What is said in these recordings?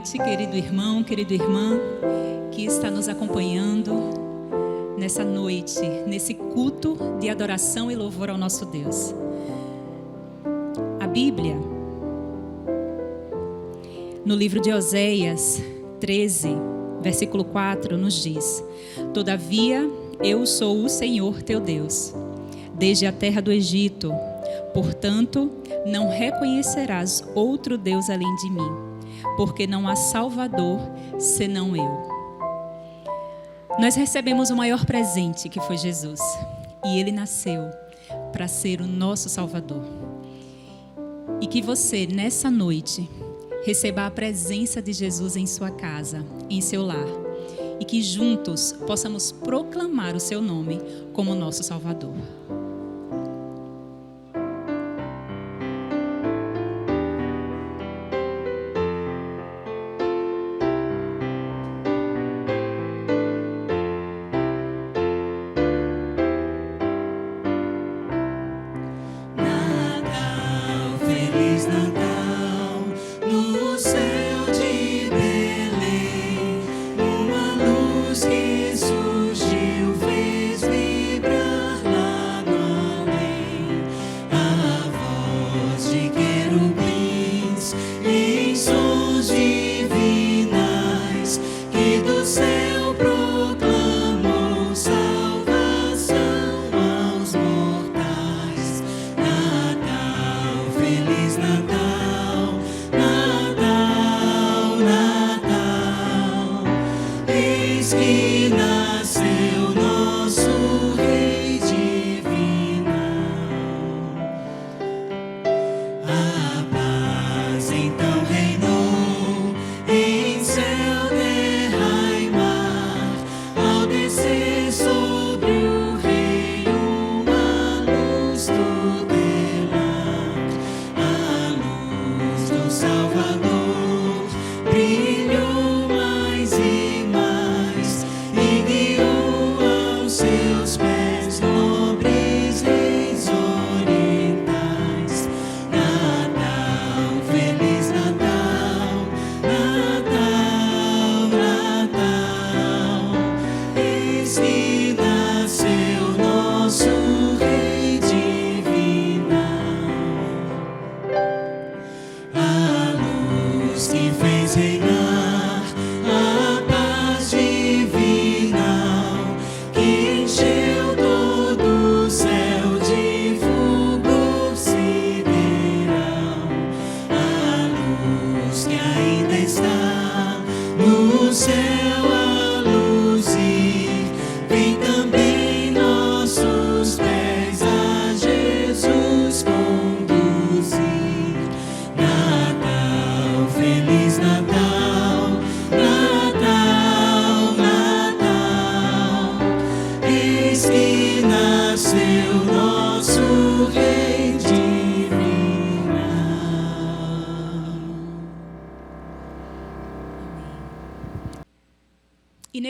noite, querido irmão, querida irmã, que está nos acompanhando nessa noite, nesse culto de adoração e louvor ao nosso Deus. A Bíblia, no livro de Oséias 13, versículo 4, nos diz: Todavia, eu sou o Senhor teu Deus, desde a terra do Egito. Portanto, não reconhecerás outro Deus além de mim, porque não há Salvador senão eu. Nós recebemos o maior presente, que foi Jesus, e Ele nasceu para ser o nosso Salvador. E que você, nessa noite, receba a presença de Jesus em sua casa, em seu lar, e que juntos possamos proclamar o seu nome como nosso Salvador.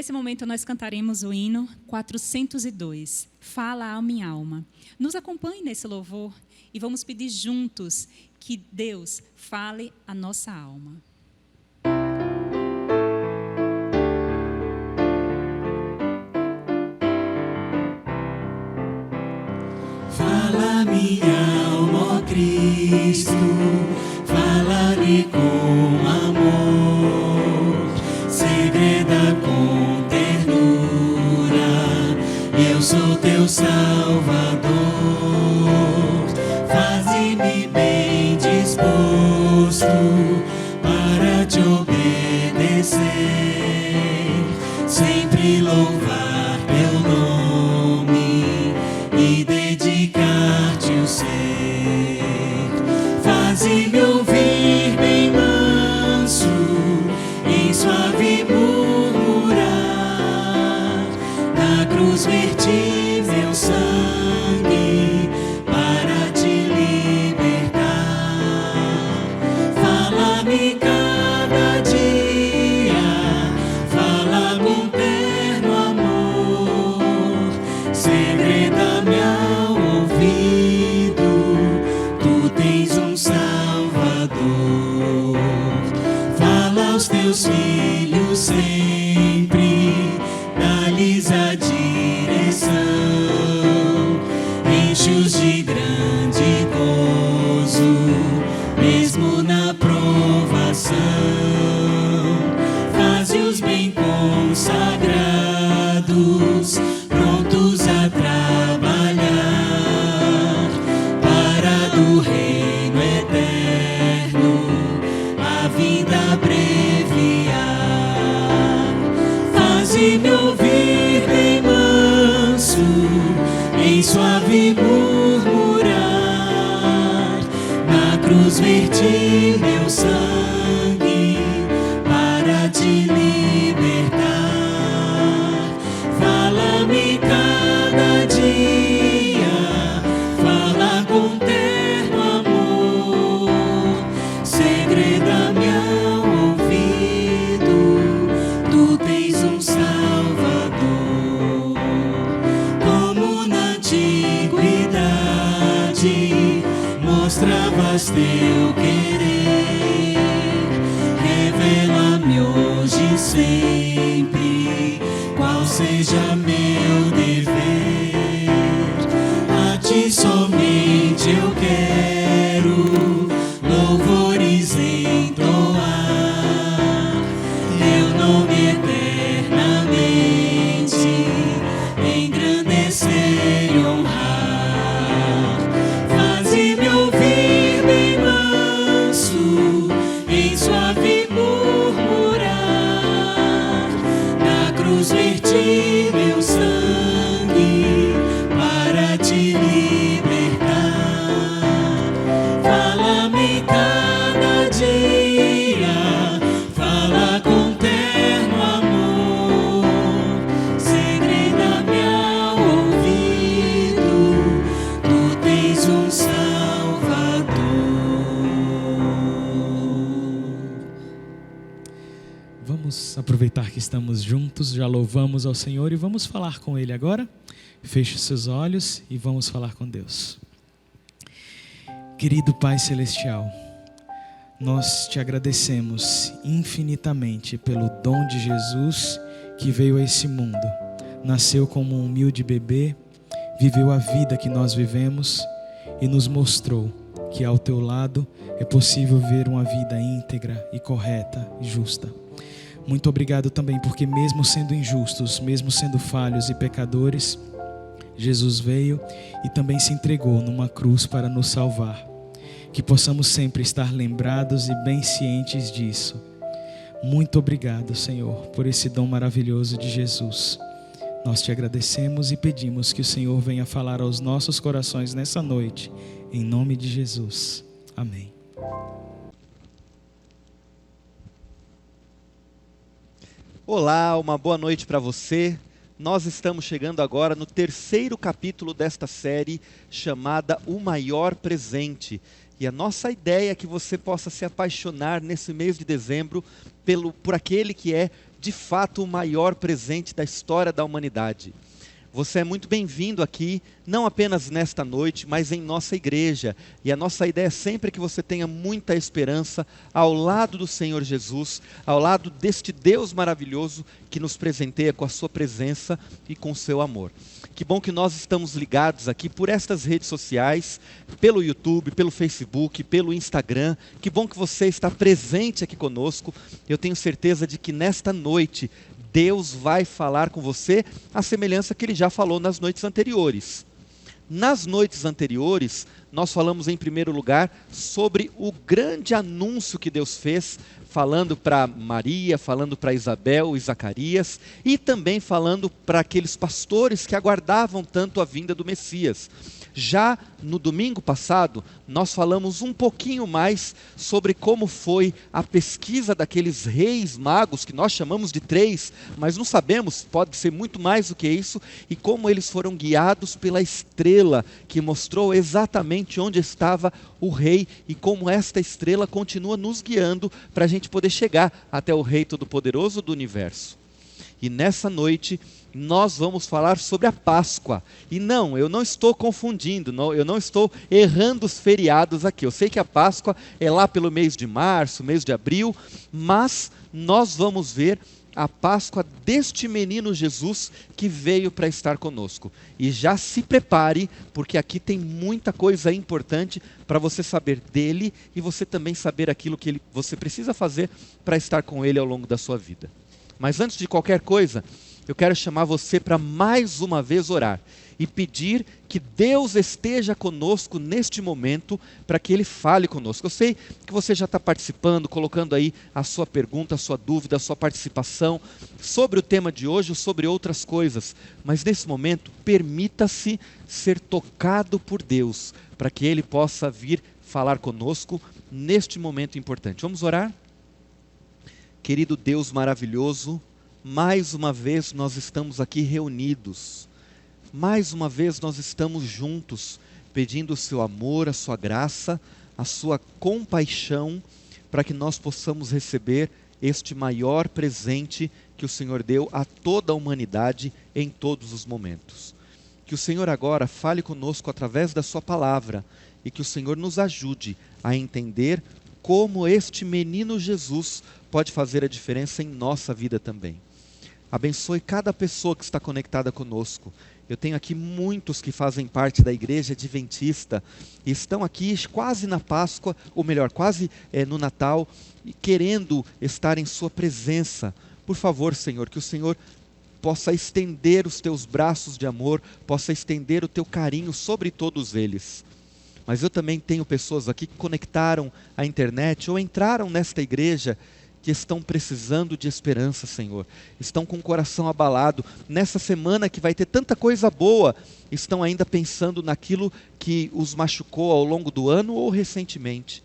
Nesse momento nós cantaremos o hino 402, Fala a minha alma. Nos acompanhe nesse louvor e vamos pedir juntos que Deus fale a nossa alma. Fala minha alma, ó Cristo, fala-me com amor, segreda com eu sou teu Salvador, faze-me bem disposto para te obedecer, sempre louvar teu nome e dedicar-te o ser. Faze-me ouvir bem manso, em suave murmurar, na cruz verti meu sangue para te libertar. Fala-me cada dia, fala com terno amor, segreda-me ao ouvido, tu tens um Salvador. teus filhos sempre, dá-lhes a direção, enche-os de grande gozo, mesmo na provação, faze-os bem consagrados, prontos a trabalhar, para do reino eterno a vida abreviar. Faze-me ouvir bem manso, em suave murmurar, na cruz verti meu sangue para te libertar. Fala-me cada dia, fala com terno amor, segreda-me ao ouvido, tu tens um Salvador. Como na antiguidade mostravas teu querer, revela-me hoje e sempre qual seja meu dever. A ti somente eu quero louvores entoar, teu nome eternamente engrandecer e honrar. Faze-me ouvir bem manso, em suave murmurar, na cruz verti meu sangue para te libertar. Fala-me cada dia, fala com terno amor, segreda-me ao ouvido, tu tens um Salvador. Vamos aproveitar que estamos juntos, já louvamos ao Senhor e vamos falar com Ele agora. Feche seus olhos e vamos falar com Deus. Querido Pai Celestial, nós te agradecemos infinitamente pelo dom de Jesus que veio a esse mundo. Nasceu como um humilde bebê, viveu a vida que nós vivemos e nos mostrou que ao teu lado é possível ver uma vida íntegra e correta e justa. Muito obrigado também porque mesmo sendo injustos, mesmo sendo falhos e pecadores, Jesus veio e também se entregou numa cruz para nos salvar. Que possamos sempre estar lembrados e bem cientes disso. Muito obrigado, Senhor, por esse dom maravilhoso de Jesus. Nós te agradecemos e pedimos que o Senhor venha falar aos nossos corações nessa noite, em nome de Jesus. Amém. Olá, uma boa noite para você. Nós estamos chegando agora no terceiro capítulo desta série chamada O Maior Presente. E a nossa ideia é que você possa se apaixonar nesse mês de dezembro por aquele que é, de fato, o maior presente da história da humanidade. Você é muito bem-vindo aqui, não apenas nesta noite, mas em nossa igreja. E a nossa ideia sempre é que você tenha muita esperança ao lado do Senhor Jesus, ao lado deste Deus maravilhoso que nos presenteia com a sua presença e com o seu amor. Que bom que nós estamos ligados aqui por estas redes sociais, pelo YouTube, pelo Facebook, pelo Instagram. Que bom que você está presente aqui conosco. Eu tenho certeza de que nesta noite Deus vai falar com você à semelhança que Ele já falou nas noites anteriores. Nas noites anteriores, nós falamos em primeiro lugar sobre o grande anúncio que Deus fez, falando para Maria, falando para Isabel e Zacarias, e também falando para aqueles pastores que aguardavam tanto a vinda do Messias. Já no domingo passado, nós falamos um pouquinho mais sobre como foi a pesquisa daqueles reis magos, que nós chamamos de 3, mas não sabemos, pode ser muito mais do que isso, e como eles foram guiados pela estrela que mostrou exatamente onde estava o rei, e como esta estrela continua nos guiando para a gente poder chegar até o Rei Todo-Poderoso do universo. E nessa noite, nós vamos falar sobre a Páscoa. E não, eu não estou confundindo, eu não estou errando os feriados aqui. Eu sei que a Páscoa é lá pelo mês de março, mês de abril, mas nós vamos ver a Páscoa deste menino Jesus que veio para estar conosco. E já se prepare, porque aqui tem muita coisa importante para você saber dele e você também saber aquilo que você precisa fazer para estar com ele ao longo da sua vida. Mas antes de qualquer coisa, eu quero chamar você para mais uma vez orar e pedir que Deus esteja conosco neste momento para que Ele fale conosco. Eu sei que você já está participando, colocando aí a sua pergunta, a sua dúvida, a sua participação sobre o tema de hoje ou sobre outras coisas, mas nesse momento permita-se ser tocado por Deus para que Ele possa vir falar conosco neste momento importante. Vamos orar? Querido Deus maravilhoso, mais uma vez nós estamos aqui reunidos. Mais uma vez nós estamos juntos, pedindo o seu amor, a sua graça, a sua compaixão, para que nós possamos receber este maior presente que o Senhor deu a toda a humanidade em todos os momentos. Que o Senhor agora fale conosco através da sua palavra e que o Senhor nos ajude a entender como este menino Jesus pode fazer a diferença em nossa vida também. Abençoe cada pessoa que está conectada conosco. Eu tenho aqui muitos que fazem parte da igreja adventista e estão aqui quase na Páscoa, ou melhor, quase no Natal, querendo estar em sua presença. Por favor, Senhor, que o Senhor possa estender os teus braços de amor, possa estender o teu carinho sobre todos eles. Mas eu também tenho pessoas aqui que conectaram a internet ou entraram nesta igreja que estão precisando de esperança, Senhor. Estão com o coração abalado. Nessa semana que vai ter tanta coisa boa, estão ainda pensando naquilo que os machucou ao longo do ano ou recentemente.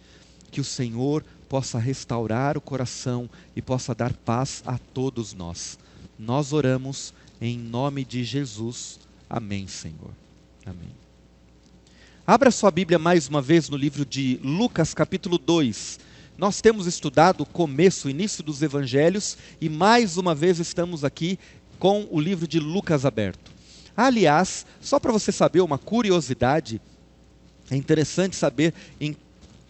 Que o Senhor possa restaurar o coração e possa dar paz a todos nós. Nós oramos em nome de Jesus. Amém, Senhor. Amém. Abra sua Bíblia mais uma vez no livro de Lucas, capítulo 2. Nós temos estudado o começo, o início dos evangelhos e mais uma vez estamos aqui com o livro de Lucas aberto. Aliás, só para você saber uma curiosidade, é interessante saber em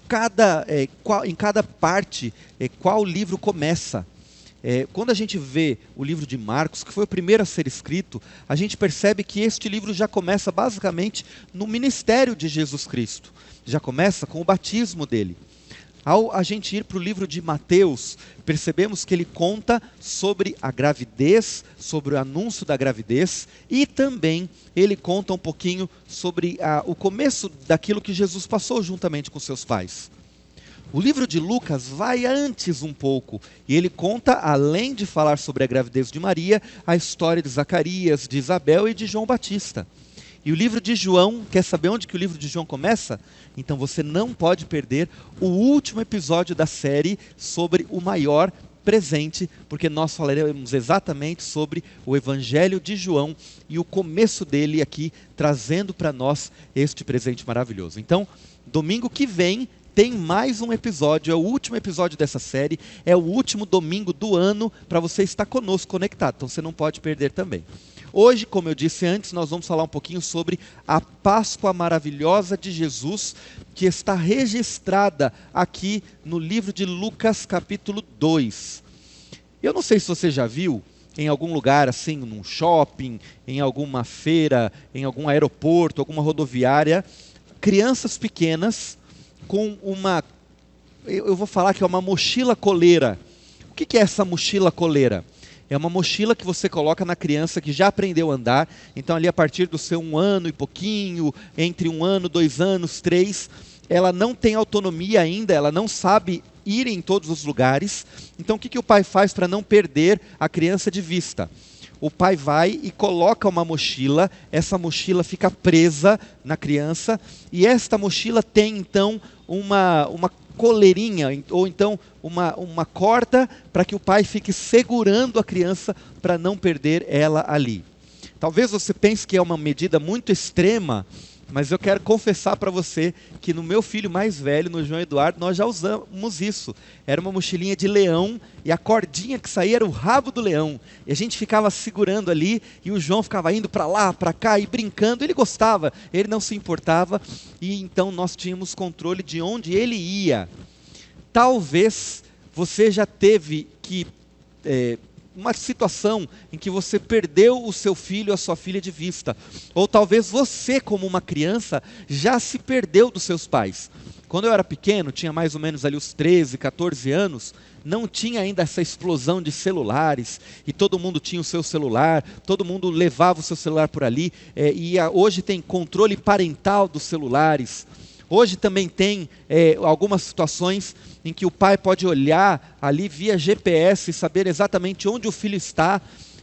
cada parte qual livro começa. Quando a gente vê o livro de Marcos, que foi o primeiro a ser escrito, a gente percebe que este livro já começa basicamente no ministério de Jesus Cristo. Já começa com o batismo dele. Ao a gente ir para o livro de Mateus, percebemos que ele conta sobre a gravidez, sobre o anúncio da gravidez, e também ele conta um pouquinho sobre o começo daquilo que Jesus passou juntamente com seus pais. O livro de Lucas vai antes um pouco, e ele conta, além de falar sobre a gravidez de Maria, a história de Zacarias, de Isabel e de João Batista. E o livro de João, quer saber onde que o livro de João começa? Então você não pode perder o último episódio da série sobre o maior presente, porque nós falaremos exatamente sobre o Evangelho de João e o começo dele aqui, trazendo para nós este presente maravilhoso. Então, domingo que vem tem mais um episódio, é o último episódio dessa série, é o último domingo do ano para você estar conosco conectado, então você não pode perder também. Hoje, como eu disse antes, nós vamos falar um pouquinho sobre a Páscoa maravilhosa de Jesus, que está registrada aqui no livro de Lucas, capítulo 2. Eu não sei se você já viu em algum lugar, assim, num shopping, em alguma feira, em algum aeroporto, alguma rodoviária, crianças pequenas com eu vou falar que é uma mochila coleira. O que é essa mochila coleira? É uma mochila que você coloca na criança que já aprendeu a andar. Então ali a partir do seu 1 ano e pouquinho, entre 1 ano, 2 anos, 3, ela não tem autonomia ainda, ela não sabe ir em todos os lugares. Então o que o pai faz para não perder a criança de vista? O pai vai e coloca uma mochila, essa mochila fica presa na criança e esta mochila tem então uma coleirinha, ou então uma corda para que o pai fique segurando a criança para não perder ela ali. Talvez você pense que é uma medida muito extrema, Mas eu quero confessar para você que no meu filho mais velho, no João Eduardo, nós já usamos isso. Era uma mochilinha de leão e a cordinha que saía era o rabo do leão. E a gente ficava segurando ali e o João ficava indo para lá, para cá e brincando. Ele gostava, ele não se importava e então nós tínhamos controle de onde ele ia. Talvez você já teve que... uma situação em que você perdeu o seu filho, a sua filha de vista. Ou talvez você, como uma criança, já se perdeu dos seus pais. Quando eu era pequeno, tinha mais ou menos ali os 13, 14 anos, não tinha ainda essa explosão de celulares, e todo mundo tinha o seu celular, todo mundo levava o seu celular por ali, hoje tem controle parental dos celulares. Hoje também tem algumas situações em que o pai pode olhar ali via GPS e saber exatamente onde o filho está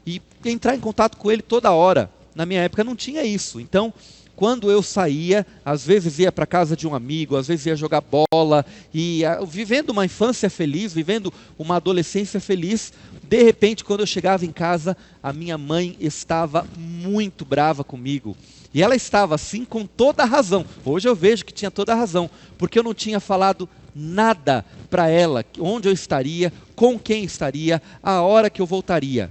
e entrar em contato com ele toda hora. Na minha época não tinha isso. Então, quando eu saía, às vezes ia para a casa de um amigo, às vezes ia jogar bola, e vivendo uma infância feliz, vivendo uma adolescência feliz, de repente, quando eu chegava em casa, a minha mãe estava muito brava comigo. E ela estava assim com toda a razão. Hoje eu vejo que tinha toda a razão, porque eu não tinha falado nada para ela, onde eu estaria, com quem estaria, a hora que eu voltaria.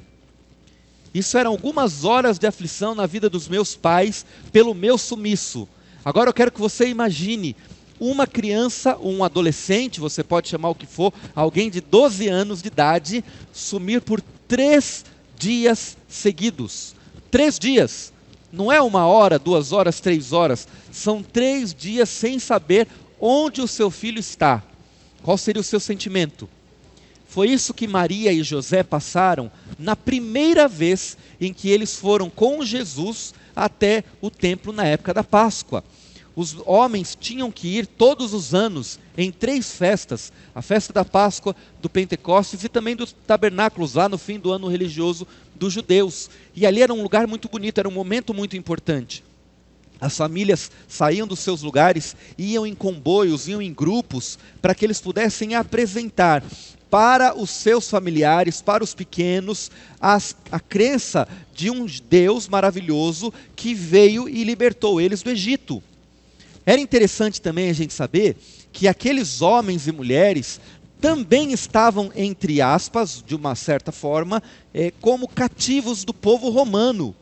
Isso eram algumas horas de aflição na vida dos meus pais pelo meu sumiço. Agora eu quero que você imagine uma criança, um adolescente, você pode chamar o que for, alguém de 12 anos de idade, sumir por 3 dias seguidos. 3 dias. Não é 1 hora, 2 horas, 3 horas. São 3 dias sem saber onde o seu filho está. Qual seria o seu sentimento? Foi isso que Maria e José passaram na primeira vez em que eles foram com Jesus até o templo na época da Páscoa. Os homens tinham que ir todos os anos em 3 festas, a festa da Páscoa, do Pentecostes e também dos tabernáculos, lá no fim do ano religioso dos judeus. E ali era um lugar muito bonito, era um momento muito importante. As famílias saíam dos seus lugares, iam em comboios, iam em grupos, para que eles pudessem apresentar para os seus familiares, para os pequenos, a crença de um Deus maravilhoso que veio e libertou eles do Egito. Era interessante também a gente saber que aqueles homens e mulheres também estavam, entre aspas, de uma certa forma, como cativos do povo romano.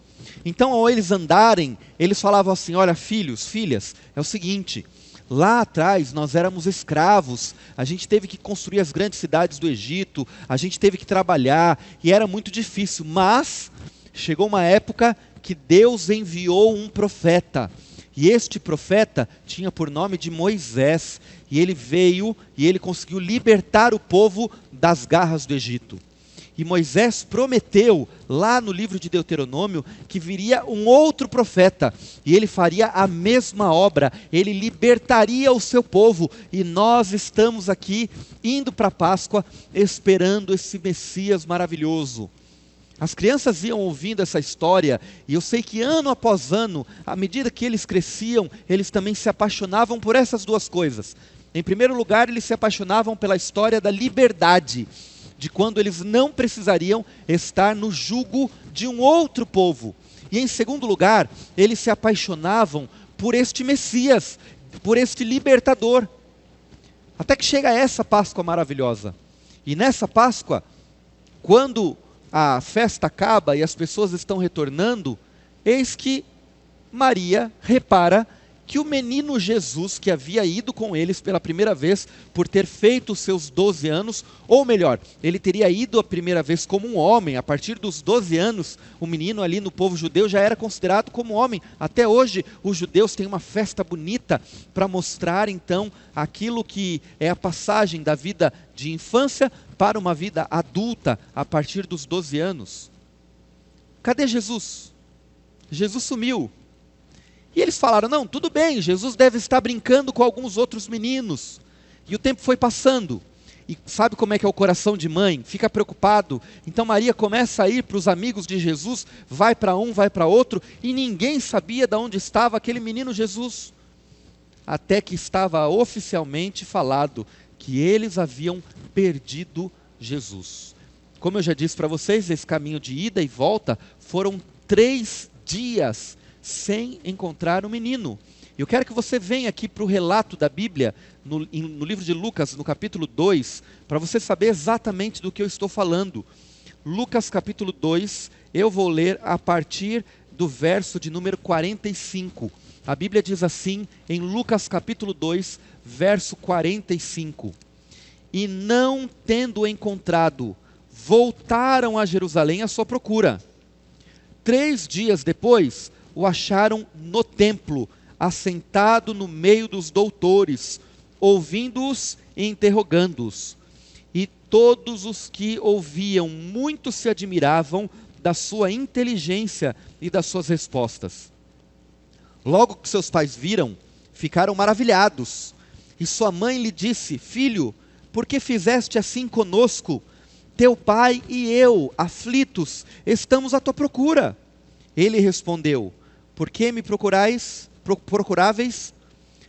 Então, ao eles andarem, eles falavam assim: olha, filhos, filhas, é o seguinte, lá atrás nós éramos escravos, a gente teve que construir as grandes cidades do Egito, a gente teve que trabalhar, e era muito difícil, mas chegou uma época que Deus enviou um profeta, e este profeta tinha por nome de Moisés, e ele veio e ele conseguiu libertar o povo das garras do Egito. E Moisés prometeu, lá no livro de Deuteronômio, que viria um outro profeta, e ele faria a mesma obra, ele libertaria o seu povo, e nós estamos aqui, indo para a Páscoa, esperando esse Messias maravilhoso. As crianças iam ouvindo essa história, e eu sei que ano após ano, à medida que eles cresciam, eles também se apaixonavam por essas 2 coisas. Em primeiro lugar, eles se apaixonavam pela história da liberdade, de quando eles não precisariam estar no jugo de um outro povo. E em segundo lugar, eles se apaixonavam por este Messias, por este libertador. Até que chega essa Páscoa maravilhosa. E nessa Páscoa, quando a festa acaba e as pessoas estão retornando, eis que Maria repara que o menino Jesus, que havia ido com eles pela primeira vez, por ter feito os seus 12 anos, ou melhor, ele teria ido a primeira vez como um homem. A partir dos 12 anos, o menino ali no povo judeu já era considerado como homem. Até hoje, os judeus têm uma festa bonita para mostrar então aquilo que é a passagem da vida de infância para uma vida adulta a partir dos 12 anos. Cadê Jesus? Jesus sumiu. E eles falaram: não, tudo bem, Jesus deve estar brincando com alguns outros meninos. E o tempo foi passando. E sabe como é que é o coração de mãe? Fica preocupado. Então Maria começa a ir para os amigos de Jesus, vai para um, vai para outro, e ninguém sabia de onde estava aquele menino Jesus. Até que estava oficialmente falado que eles haviam perdido Jesus. Como eu já disse para vocês, esse caminho de ida e volta foram 3 dias sem encontrar o menino. Eu quero que você venha aqui para o relato da Bíblia, no livro de Lucas, no capítulo 2, para você saber exatamente do que eu estou falando. Lucas capítulo 2, eu vou ler a partir do verso de número 45. A Bíblia diz assim, em Lucas capítulo 2, verso 45. E não tendo encontrado, voltaram a Jerusalém à sua procura. 3 dias depois, o acharam no templo, assentado no meio dos doutores, ouvindo-os e interrogando-os. E todos os que ouviam muito se admiravam da sua inteligência e das suas respostas. Logo que seus pais viram, ficaram maravilhados. E sua mãe lhe disse: Filho, por que fizeste assim conosco? Teu pai e eu, aflitos, estamos à tua procura. Ele respondeu: Por que me procuráveis?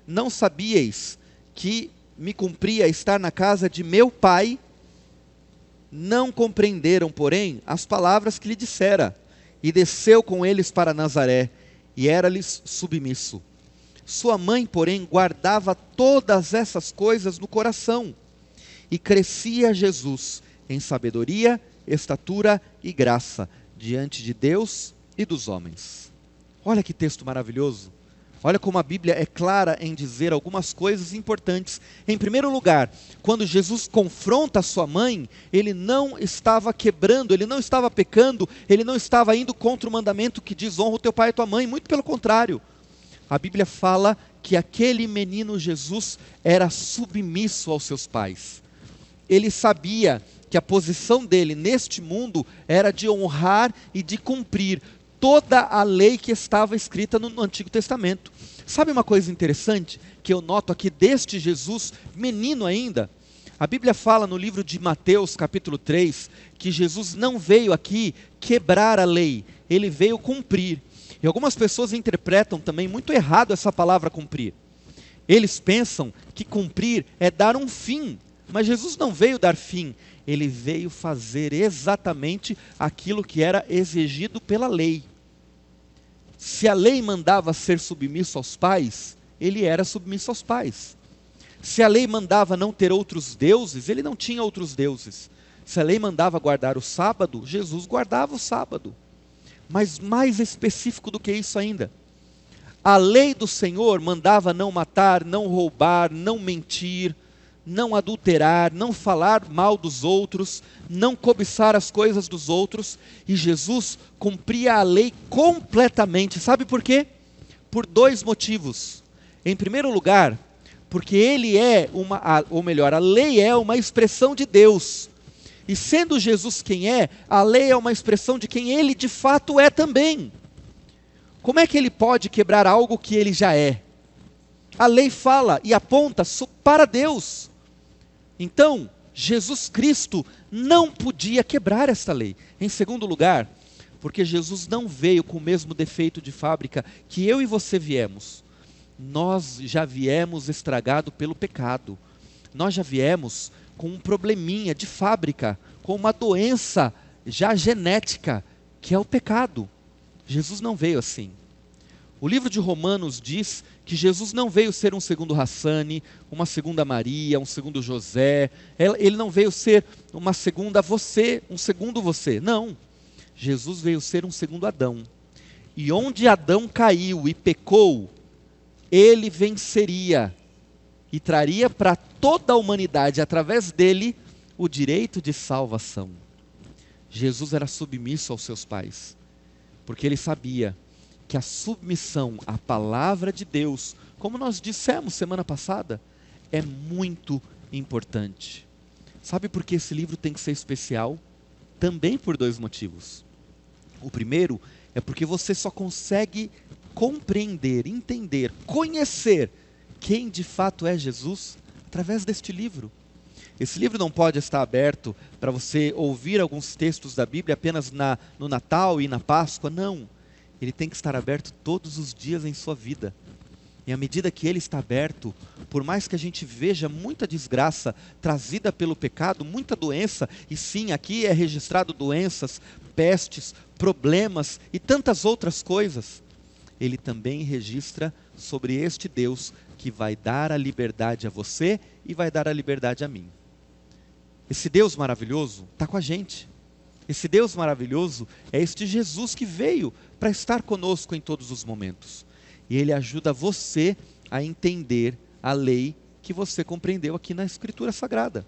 Não sabíeis que me cumpria estar na casa de meu pai? Não compreenderam, porém, as palavras que lhe dissera. E desceu com eles para Nazaré, e era-lhes submisso. Sua mãe, porém, guardava todas essas coisas no coração. E crescia Jesus em sabedoria, estatura e graça, diante de Deus e dos homens. Olha que texto maravilhoso. Olha como a Bíblia é clara em dizer algumas coisas importantes. Em primeiro lugar, quando Jesus confronta a sua mãe, ele não estava quebrando, ele não estava pecando, ele não estava indo contra o mandamento que diz: honra o teu pai e tua mãe. Muito pelo contrário. A Bíblia fala que aquele menino Jesus era submisso aos seus pais. Ele sabia que a posição dele neste mundo era de honrar e de cumprir toda a lei que estava escrita no Antigo Testamento. Sabe uma coisa interessante que eu noto aqui deste Jesus, menino ainda? A Bíblia fala no livro de Mateus, capítulo 3, que Jesus não veio aqui quebrar a lei, ele veio cumprir. E algumas pessoas interpretam também muito errado essa palavra cumprir. Eles pensam que cumprir é dar um fim, mas Jesus não veio dar fim, ele veio fazer exatamente aquilo que era exigido pela lei. Se a lei mandava ser submisso aos pais, ele era submisso aos pais. Se a lei mandava não ter outros deuses, ele não tinha outros deuses. Se a lei mandava guardar o sábado, Jesus guardava o sábado. Mas mais específico do que isso ainda, a lei do Senhor mandava não matar, não roubar, não mentir, não adulterar, não falar mal dos outros, não cobiçar as coisas dos outros, e Jesus cumpria a lei completamente. Sabe por quê? Por 2 motivos. Em primeiro lugar, porque ele é a lei é uma expressão de Deus. E sendo Jesus quem é, a lei é uma expressão de quem ele de fato é também. Como é que ele pode quebrar algo que ele já é? A lei fala e aponta para Deus. Então, Jesus Cristo não podia quebrar esta lei. Em segundo lugar, porque Jesus não veio com o mesmo defeito de fábrica que eu e você viemos. Nós já viemos estragado pelo pecado. Nós já viemos com um probleminha de fábrica, com uma doença já genética, que é o pecado. Jesus não veio assim. O livro de Romanos diz que Jesus não veio ser um segundo Hassane, uma segunda Maria, um segundo José. Ele não veio ser uma segunda você, um segundo você. Não. Jesus veio ser um segundo Adão. E onde Adão caiu e pecou, ele venceria e traria para toda a humanidade, através dele, o direito de salvação. Jesus era submisso aos seus pais, porque ele sabia que a submissão à palavra de Deus, como nós dissemos semana passada, é muito importante. Sabe por que esse livro tem que ser especial? Também por 2 motivos. O primeiro é porque você só consegue compreender, entender, conhecer quem de fato é Jesus através deste livro. Esse livro não pode estar aberto para você ouvir alguns textos da Bíblia apenas no Natal e na Páscoa, não. Ele tem que estar aberto todos os dias em sua vida. E à medida que ele está aberto, por mais que a gente veja muita desgraça trazida pelo pecado, muita doença, e sim, aqui é registrado doenças, pestes, problemas e tantas outras coisas, ele também registra sobre este Deus que vai dar a liberdade a você e vai dar a liberdade a mim. Esse Deus maravilhoso está com a gente. Esse Deus maravilhoso é este Jesus que veio para estar conosco em todos os momentos. E ele ajuda você a entender a lei que você compreendeu aqui na Escritura Sagrada.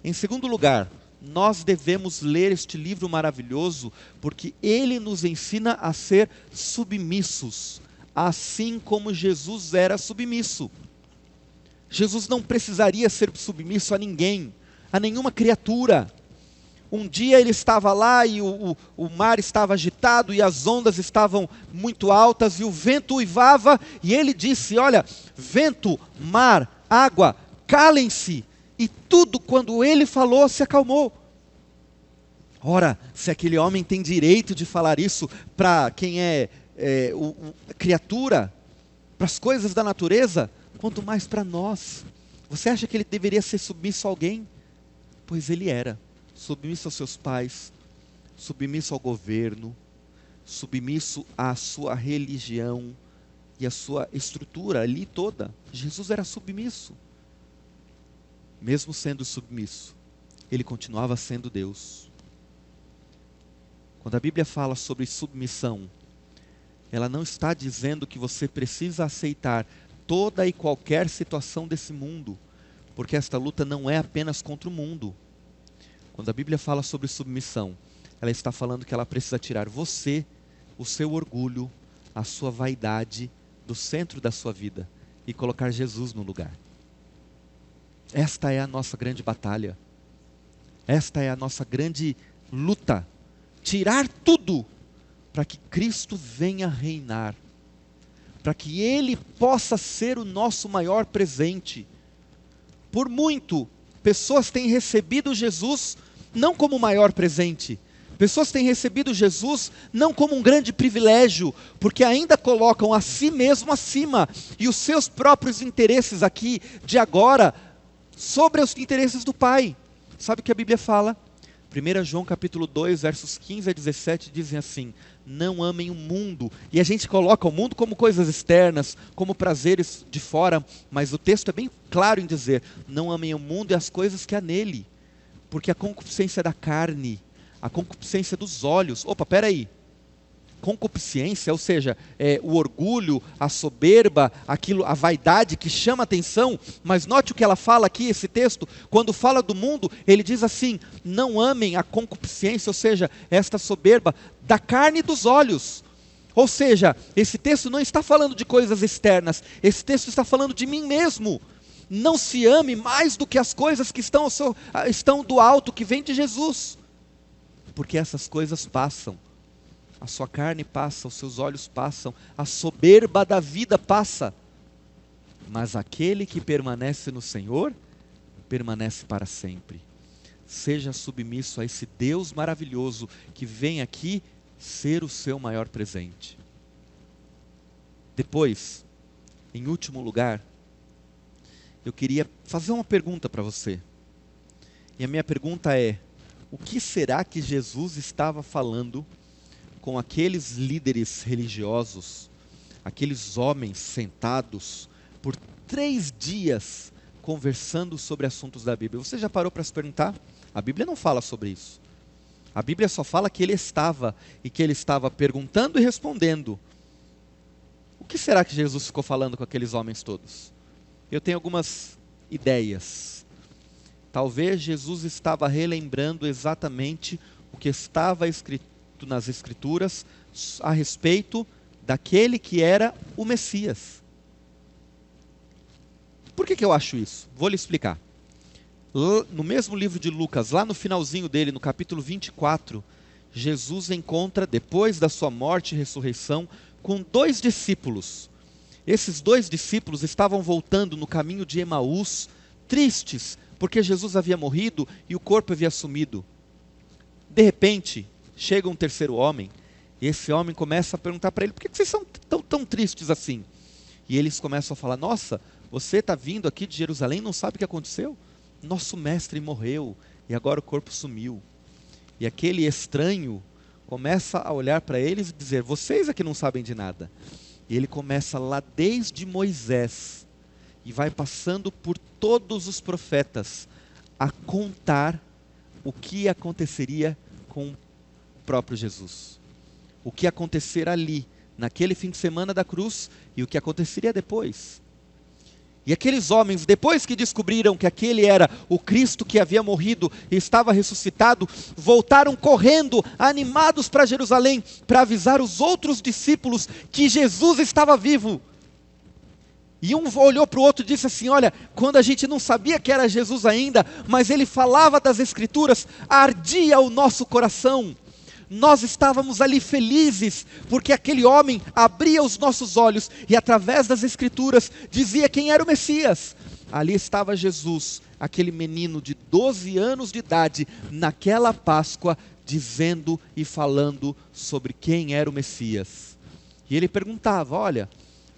Em segundo lugar, nós devemos ler este livro maravilhoso porque ele nos ensina a ser submissos, assim como Jesus era submisso. Jesus não precisaria ser submisso a ninguém, a nenhuma criatura. Um dia ele estava lá e o mar estava agitado e as ondas estavam muito altas e o vento uivava e ele disse, olha, vento, mar, água, calem-se. E tudo, quando ele falou, se acalmou. Ora, se aquele homem tem direito de falar isso para quem é criatura, para as coisas da natureza, quanto mais para nós. Você acha que ele deveria ser submisso a alguém? Pois ele era. Submisso aos seus pais, submisso ao governo, submisso à sua religião e à sua estrutura ali toda. Jesus era submisso. Mesmo sendo submisso, ele continuava sendo Deus. Quando a Bíblia fala sobre submissão, ela não está dizendo que você precisa aceitar toda e qualquer situação desse mundo, porque esta luta não é apenas contra o mundo. Quando a Bíblia fala sobre submissão, ela está falando que ela precisa tirar você, o seu orgulho, a sua vaidade do centro da sua vida e colocar Jesus no lugar. Esta é a nossa grande batalha. Esta é a nossa grande luta. Tirar tudo para que Cristo venha reinar. Para que Ele possa ser o nosso maior presente. Por muito, pessoas têm recebido Jesus não como o maior presente. Pessoas têm recebido Jesus não como um grande privilégio, porque ainda colocam a si mesmo acima e os seus próprios interesses aqui, de agora, sobre os interesses do Pai. Sabe o que a Bíblia fala? 1 João capítulo 2, versos 15 a 17 dizem assim, não amem o mundo. E a gente coloca o mundo como coisas externas, como prazeres de fora, mas o texto é bem claro em dizer, não amem o mundo e as coisas que há nele. Porque a concupiscência da carne, a concupiscência dos olhos, peraí, concupiscência, ou seja, o orgulho, a soberba, a vaidade que chama atenção, mas note o que ela fala aqui, esse texto, quando fala do mundo, ele diz assim, não amem a concupiscência, ou seja, esta soberba da carne e dos olhos. Ou seja, esse texto não está falando de coisas externas, esse texto está falando de mim mesmo. Não se ame mais do que as coisas que estão do alto, que vem de Jesus. Porque essas coisas passam. A sua carne passa, os seus olhos passam, a soberba da vida passa. Mas aquele que permanece no Senhor, permanece para sempre. Seja submisso a esse Deus maravilhoso que vem aqui ser o seu maior presente. Depois, em último lugar, eu queria fazer uma pergunta para você. E a minha pergunta é, o que será que Jesus estava falando com aqueles líderes religiosos, aqueles homens sentados por 3 dias conversando sobre assuntos da Bíblia? Você já parou para se perguntar? A Bíblia não fala sobre isso. A Bíblia só fala que ele estava, e que ele estava perguntando e respondendo. O que será que Jesus ficou falando com aqueles homens todos? Eu tenho algumas ideias. Talvez Jesus estava relembrando exatamente o que estava escrito nas Escrituras a respeito daquele que era o Messias. Por que eu acho isso? Vou lhe explicar. No mesmo livro de Lucas, lá no finalzinho dele, no capítulo 24, Jesus encontra, depois da sua morte e ressurreição, com 2 discípulos. Esses 2 discípulos estavam voltando no caminho de Emaús, tristes, porque Jesus havia morrido e o corpo havia sumido. De repente, chega um terceiro homem, e esse homem começa a perguntar para ele, por que vocês são tão tristes assim? E eles começam a falar, nossa, você está vindo aqui de Jerusalém e não sabe o que aconteceu? Nosso mestre morreu, e agora o corpo sumiu. E aquele estranho começa a olhar para eles e dizer, vocês é que não sabem de nada. E ele começa lá desde Moisés e vai passando por todos os profetas a contar o que aconteceria com o próprio Jesus. O que acontecer ali, naquele fim de semana da cruz, e o que aconteceria depois. E aqueles homens, depois que descobriram que aquele era o Cristo que havia morrido e estava ressuscitado, voltaram correndo, animados para Jerusalém, para avisar os outros discípulos que Jesus estava vivo. E um olhou para o outro e disse assim: olha, quando a gente não sabia que era Jesus ainda, mas ele falava das Escrituras, ardia o nosso coração. Nós estávamos ali felizes, porque aquele homem abria os nossos olhos e através das Escrituras dizia quem era o Messias. Ali estava Jesus, aquele menino de 12 anos de idade, naquela Páscoa, dizendo e falando sobre quem era o Messias. E ele perguntava: olha,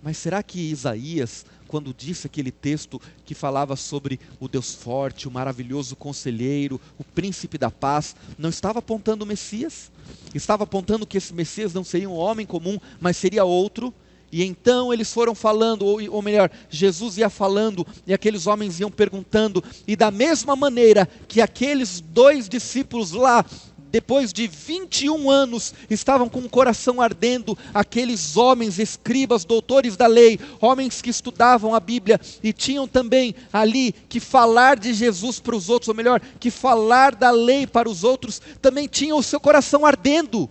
mas será que Isaías, quando disse aquele texto que falava sobre o Deus forte, o maravilhoso conselheiro, o príncipe da paz, não estava apontando o Messias? Estava apontando que esse Messias não seria um homem comum, mas seria outro? E então eles foram falando, ou melhor, Jesus ia falando, e aqueles homens iam perguntando, e da mesma maneira que aqueles 2 discípulos lá, depois de 21 anos, estavam com o coração ardendo, aqueles homens, escribas, doutores da lei, homens que estudavam a Bíblia, e tinham também ali que falar de Jesus para os outros, ou melhor, que falar da lei para os outros, também tinham o seu coração ardendo.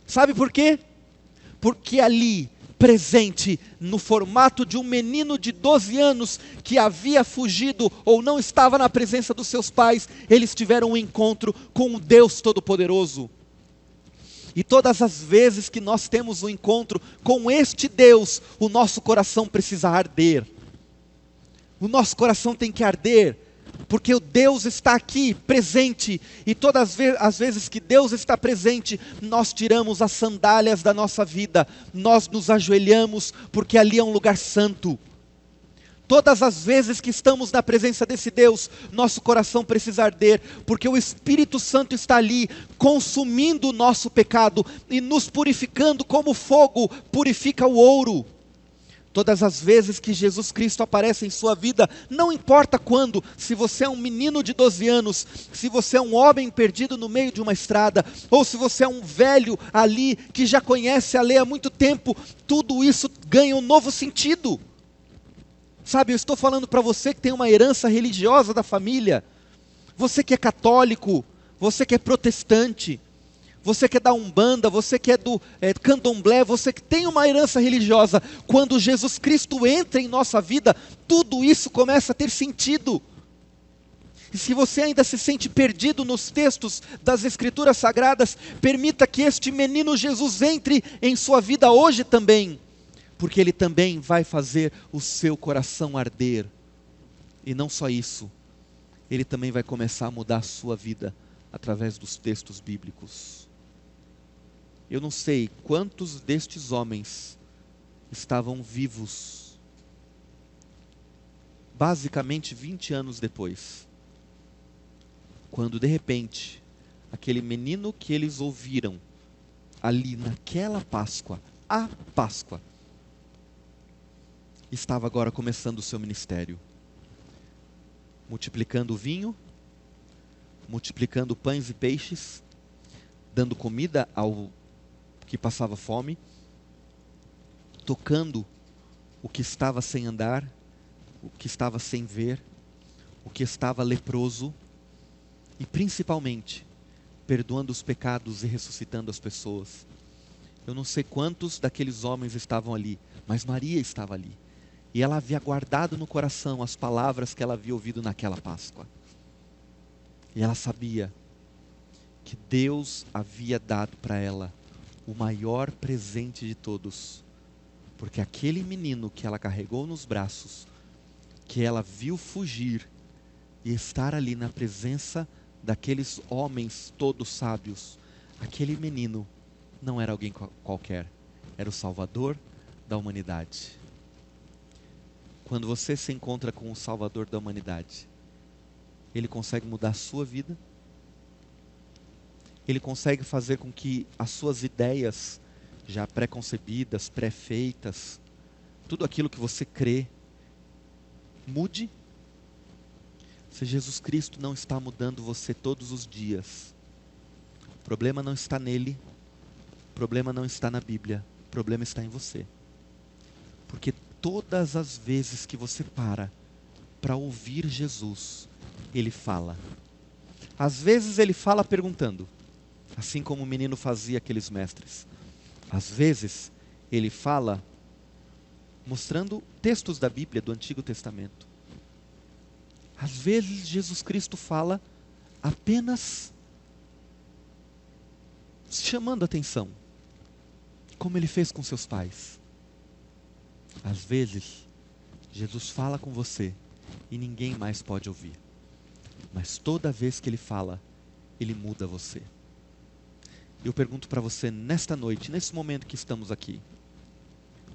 Sabe por quê? Porque ali, presente, no formato de um menino de 12 anos, que havia fugido ou não estava na presença dos seus pais, eles tiveram um encontro com o Deus Todo-Poderoso. E todas as vezes que nós temos um encontro com este Deus, o nosso coração precisa arder. O nosso coração tem que arder, porque o Deus está aqui, presente, e todas as vezes que Deus está presente, nós tiramos as sandálias da nossa vida, nós nos ajoelhamos, porque ali é um lugar santo. Todas as vezes que estamos na presença desse Deus, nosso coração precisa arder, porque o Espírito Santo está ali, consumindo o nosso pecado, e nos purificando como fogo purifica o ouro. Todas as vezes que Jesus Cristo aparece em sua vida, não importa quando, se você é um menino de 12 anos, se você é um homem perdido no meio de uma estrada, ou se você é um velho ali, que já conhece a lei há muito tempo, tudo isso ganha um novo sentido. Sabe, eu estou falando para você que tem uma herança religiosa da família, você que é católico, você que é protestante, você que é da Umbanda, você que é do Candomblé, você que tem uma herança religiosa, quando Jesus Cristo entra em nossa vida, tudo isso começa a ter sentido. E se você ainda se sente perdido nos textos das Escrituras Sagradas, permita que este menino Jesus entre em sua vida hoje também, porque ele também vai fazer o seu coração arder. E não só isso, ele também vai começar a mudar a sua vida através dos textos bíblicos. Eu não sei quantos destes homens estavam vivos, basicamente 20 anos depois, quando de repente, aquele menino que eles ouviram, ali naquela Páscoa, a Páscoa, estava agora começando o seu ministério, multiplicando o vinho, multiplicando pães e peixes, dando comida ao que passava fome, tocando o que estava sem andar, o que estava sem ver, o que estava leproso, e principalmente, perdoando os pecados e ressuscitando as pessoas. Eu não sei quantos daqueles homens estavam ali, mas Maria estava ali, e ela havia guardado no coração as palavras que ela havia ouvido naquela Páscoa, e ela sabia que Deus havia dado para ela o maior presente de todos, porque aquele menino que ela carregou nos braços, que ela viu fugir e estar ali na presença daqueles homens todos sábios, aquele menino não era alguém qualquer, era o Salvador da humanidade. Quando você se encontra com o Salvador da humanidade, Ele consegue mudar a sua vida, Ele consegue fazer com que as suas ideias já pré-concebidas, pré-feitas, tudo aquilo que você crê, mude. Se Jesus Cristo não está mudando você todos os dias, o problema não está nele, o problema não está na Bíblia, o problema está em você. Porque todas as vezes que você para ouvir Jesus, Ele fala. Às vezes Ele fala perguntando, assim como o menino fazia aqueles mestres. Às vezes Ele fala mostrando textos da Bíblia, do Antigo Testamento. Às vezes Jesus Cristo fala apenas chamando a atenção, como Ele fez com seus pais. Às vezes, Jesus fala com você e ninguém mais pode ouvir. Mas toda vez que Ele fala, Ele muda você. Eu pergunto para você nesta noite, nesse momento que estamos aqui,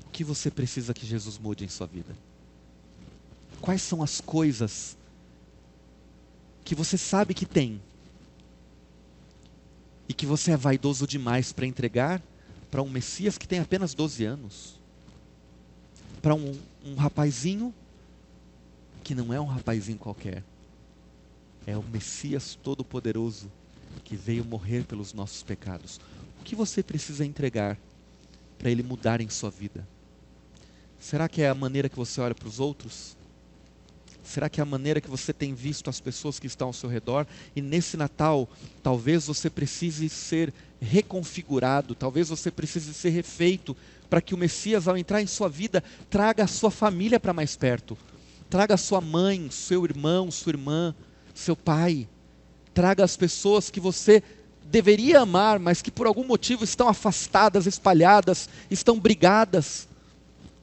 o que você precisa que Jesus mude em sua vida? Quais são as coisas que você sabe que tem e que você é vaidoso demais para entregar para um Messias que tem apenas 12 anos? Para um rapazinho que não é um rapazinho qualquer. É o Messias Todo-Poderoso que veio morrer pelos nossos pecados. O que você precisa entregar para Ele mudar em sua vida? Será que é a maneira que você olha para os outros? Será que é a maneira que você tem visto as pessoas que estão ao seu redor? E nesse Natal, talvez você precise ser reconfigurado, talvez você precise ser refeito, para que o Messias, ao entrar em sua vida, traga a sua família para mais perto. Traga a sua mãe, seu irmão, sua irmã, seu pai. Traga as pessoas que você deveria amar, mas que por algum motivo estão afastadas, espalhadas, estão brigadas.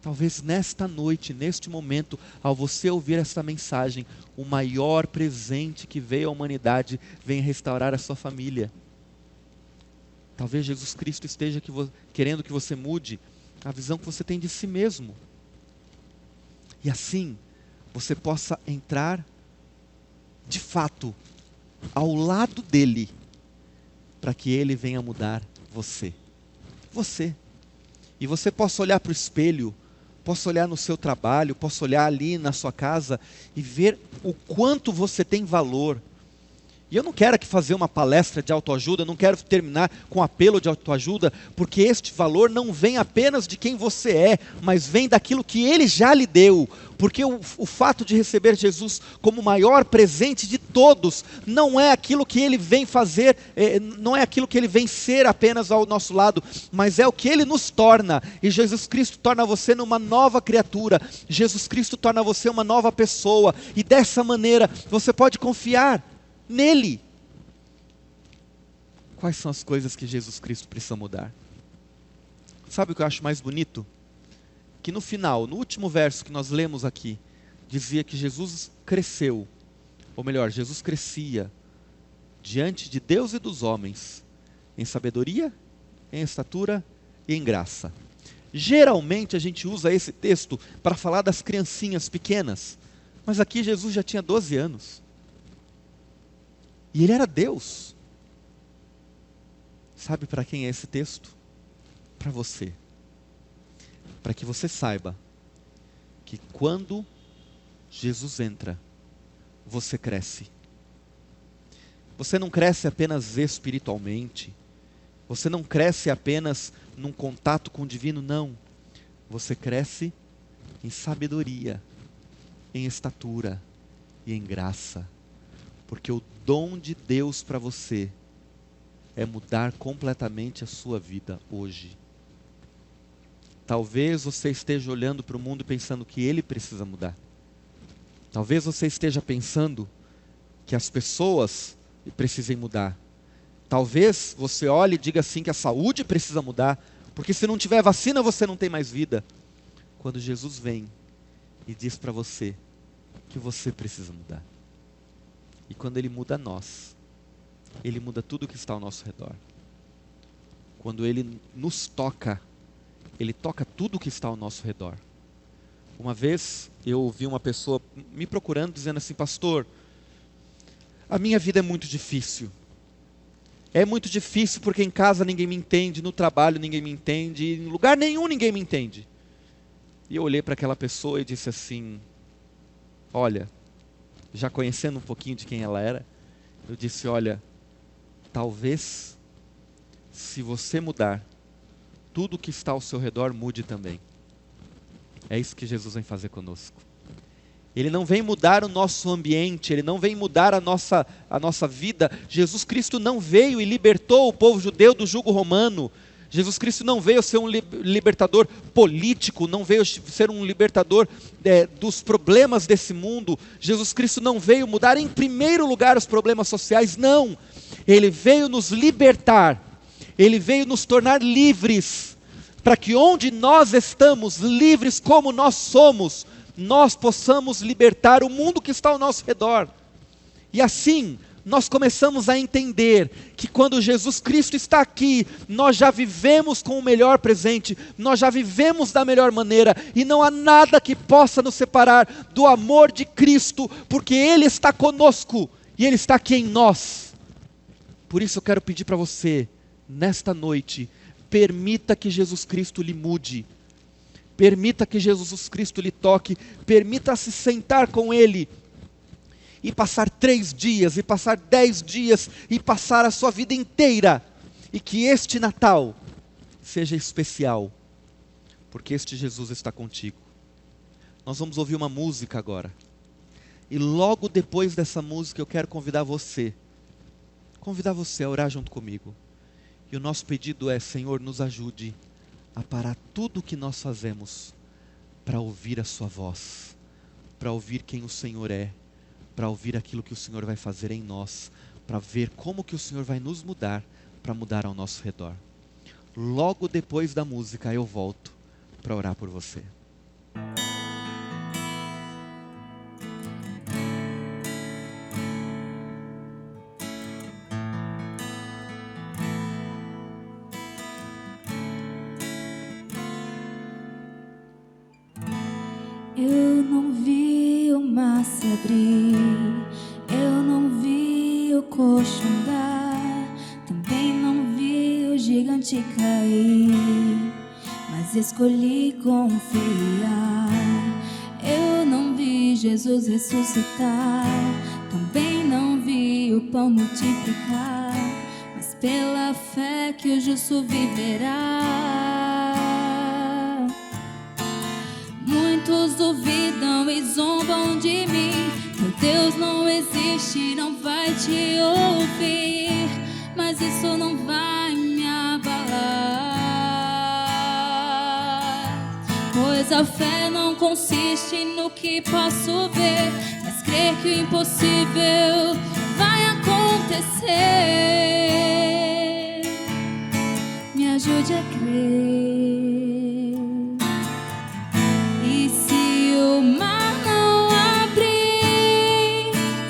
Talvez nesta noite, neste momento, ao você ouvir essa mensagem, o maior presente que veio à humanidade venha restaurar a sua família. Talvez Jesus Cristo esteja querendo que você mude a visão que você tem de si mesmo. E assim, você possa entrar, de fato, ao lado dele, para que ele venha mudar você. Você. E você possa olhar para o espelho, possa olhar no seu trabalho, possa olhar ali na sua casa e ver o quanto você tem valor. E eu não quero aqui fazer uma palestra de autoajuda, não quero terminar com um apelo de autoajuda, porque este valor não vem apenas de quem você é, mas vem daquilo que Ele já lhe deu. Porque o fato de receber Jesus como o maior presente de todos, não é aquilo que Ele vem fazer, não é aquilo que Ele vem ser apenas ao nosso lado, mas é o que Ele nos torna. E Jesus Cristo torna você uma nova criatura, Jesus Cristo torna você uma nova pessoa, e dessa maneira você pode confiar nele. Quais são as coisas que Jesus Cristo precisa mudar? Sabe o que eu acho mais bonito? Que no final, no último verso que nós lemos aqui, dizia que Jesus cresceu, ou melhor, Jesus crescia diante de Deus e dos homens, em sabedoria, em estatura e em graça. Geralmente a gente usa esse texto para falar das criancinhas pequenas, mas aqui Jesus já tinha 12 anos. E Ele era Deus. Sabe para quem é esse texto? Para você. Para que você saiba que quando Jesus entra, você cresce. Você não cresce apenas espiritualmente. Você não cresce apenas num contato com o divino, não. Você cresce em sabedoria, em estatura e em graça. Porque o dom de Deus para você é mudar completamente a sua vida hoje. Talvez você esteja olhando para o mundo pensando que ele precisa mudar. Talvez você esteja pensando que as pessoas precisem mudar. Talvez você olhe e diga assim que a saúde precisa mudar, porque se não tiver vacina você não tem mais vida. Quando Jesus vem e diz para você que você precisa mudar. E quando Ele muda nós, Ele muda tudo que está ao nosso redor. Quando Ele nos toca, Ele toca tudo que está ao nosso redor. Uma vez eu ouvi uma pessoa me procurando dizendo assim: pastor, a minha vida é muito difícil. É muito difícil porque em casa ninguém me entende, no trabalho ninguém me entende, em lugar nenhum ninguém me entende. E eu olhei para aquela pessoa e disse assim, olha, já conhecendo um pouquinho de quem ela era, eu disse, olha, talvez se você mudar, tudo que está ao seu redor mude também. É isso que Jesus vem fazer conosco. Ele não vem mudar o nosso ambiente, Ele não vem mudar a nossa vida. Jesus Cristo não veio e libertou o povo judeu do jugo romano. Jesus Cristo não veio ser um libertador político, não veio ser um libertador dos problemas desse mundo. Jesus Cristo não veio mudar em primeiro lugar os problemas sociais, não. Ele veio nos libertar, Ele veio nos tornar livres, para que onde nós estamos, livres como nós somos, nós possamos libertar o mundo que está ao nosso redor. E assim, nós começamos a entender que quando Jesus Cristo está aqui, nós já vivemos com o melhor presente, nós já vivemos da melhor maneira, e não há nada que possa nos separar do amor de Cristo, porque Ele está conosco, e Ele está aqui em nós. Por isso eu quero pedir para você, nesta noite, permita que Jesus Cristo lhe mude, permita que Jesus Cristo lhe toque, permita se sentar com Ele, e passar 3 dias, e passar 10 dias, e passar a sua vida inteira, e que este Natal seja especial, porque este Jesus está contigo. Nós vamos ouvir uma música agora, e logo depois dessa música eu quero convidar você a orar junto comigo, e o nosso pedido é, Senhor, nos ajude a parar tudo o que nós fazemos, para ouvir a sua voz, para ouvir quem o Senhor é, para ouvir aquilo que o Senhor vai fazer em nós, para ver como que o Senhor vai nos mudar, para mudar ao nosso redor. Logo depois da música eu volto para orar por você. Eu não vi o mar se abrir, eu não vi o coxo andar, também não vi o gigante cair, mas escolhi confiar. Eu não vi Jesus ressuscitar, também não vi o pão multiplicar, mas pela fé que o justo viverá. Muitos duvidam e zombam de mim, meu Deus não existe, não vai te ouvir, mas isso não vai me abalar, pois a fé não consiste no que posso ver, mas crer que o impossível vai acontecer. Me ajude a crer.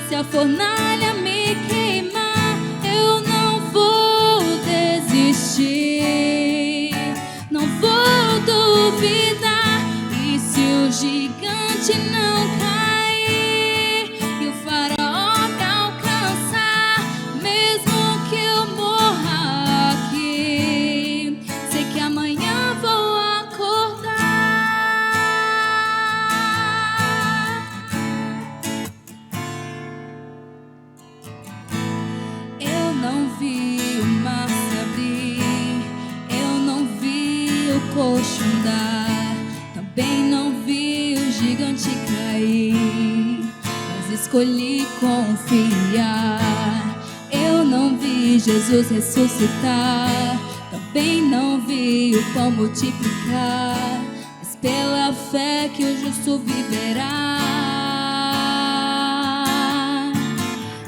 Se a fornalha me queimar, eu não vou desistir, não vou duvidar. E se o gigante não cair e o faraó me alcançar, mesmo que eu morra aqui, sei que amanhã vou acordar. Não vi o mar se abrir, eu não vi o coxo andar, também não vi o gigante cair, mas escolhi confiar. Eu não vi Jesus ressuscitar, também não vi o pão multiplicar, mas pela fé que o justo viverá.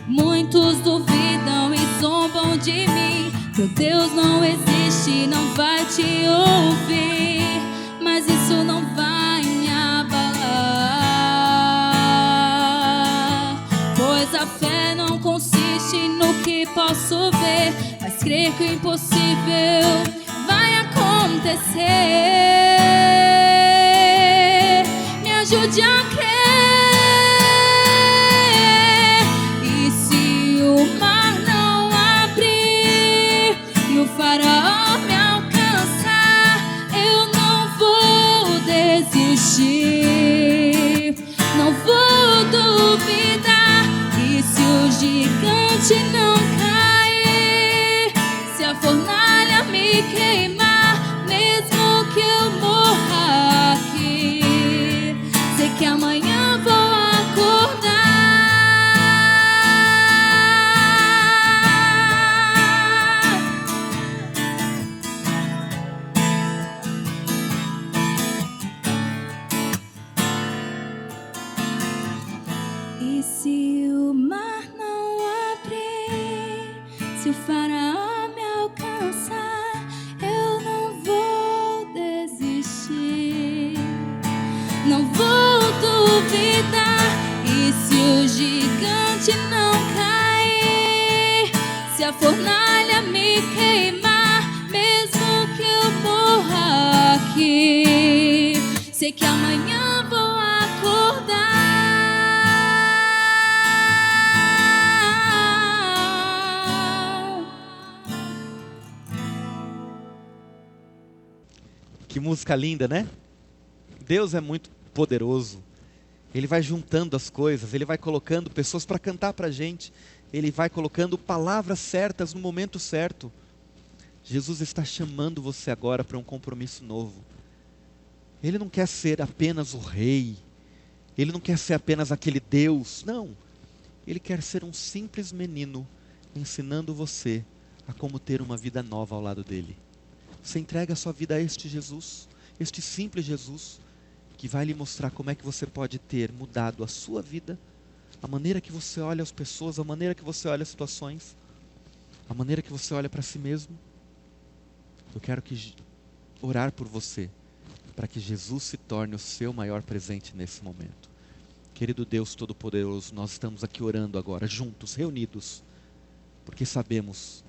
Muitos duvidam e zombam de mim, meu Deus não existe, não vai te ouvir, mas isso não vai me abalar, pois a fé não consiste no que posso ver, mas crer que o impossível vai acontecer. Me ajude a crer. E se o mar não abrir, desistir. Não vou duvidar. E se o gigante não cair, se a fornalha me queimar, mesmo que eu morra aqui, sei que amanhã vou acordar. E se o mar não abrir, se o faraó me alcançar, eu não vou desistir. Não vou duvidar. E se o gigante não cair, se a fornalha me queimar, mesmo que eu morra aqui, sei que amanhã vou acordar. Que música linda, né? Deus é muito poderoso. Ele vai juntando as coisas, Ele vai colocando pessoas para cantar para a gente. Ele vai colocando palavras certas no momento certo. Jesus está chamando você agora para um compromisso novo. Ele não quer ser apenas o rei. Ele não quer ser apenas aquele Deus. Não. Ele quer ser um simples menino ensinando você a como ter uma vida nova ao lado dele. Você entrega a sua vida a este Jesus, este simples Jesus, que vai lhe mostrar como é que você pode ter mudado a sua vida, a maneira que você olha as pessoas, a maneira que você olha as situações, a maneira que você olha para si mesmo. Eu quero orar por você, para que Jesus se torne o seu maior presente nesse momento. Querido Deus Todo-Poderoso, nós estamos aqui orando agora, juntos, reunidos, porque sabemos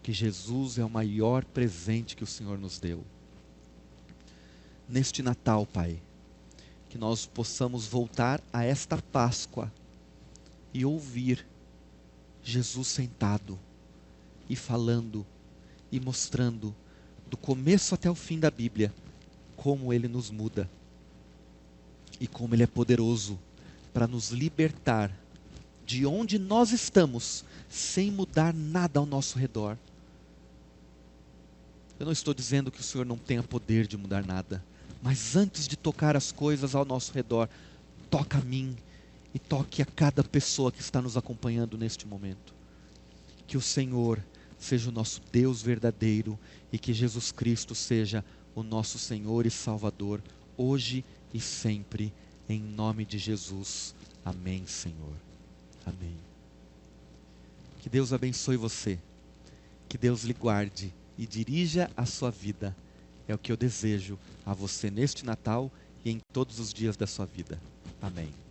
que Jesus é o maior presente que o Senhor nos deu. Neste Natal, Pai, que nós possamos voltar a esta Páscoa e ouvir Jesus sentado e falando e mostrando do começo até o fim da Bíblia como Ele nos muda e como Ele é poderoso para nos libertar de onde nós estamos sem mudar nada ao nosso redor. Eu não estou dizendo que o Senhor não tenha poder de mudar nada, mas antes de tocar as coisas ao nosso redor, toca a mim e toque a cada pessoa que está nos acompanhando neste momento. Que o Senhor seja o nosso Deus verdadeiro e que Jesus Cristo seja o nosso Senhor e Salvador, hoje e sempre, em nome de Jesus. Amém, Senhor. Amém. Que Deus abençoe você, que Deus lhe guarde e dirija a sua vida. É o que eu desejo a você neste Natal e em todos os dias da sua vida. Amém.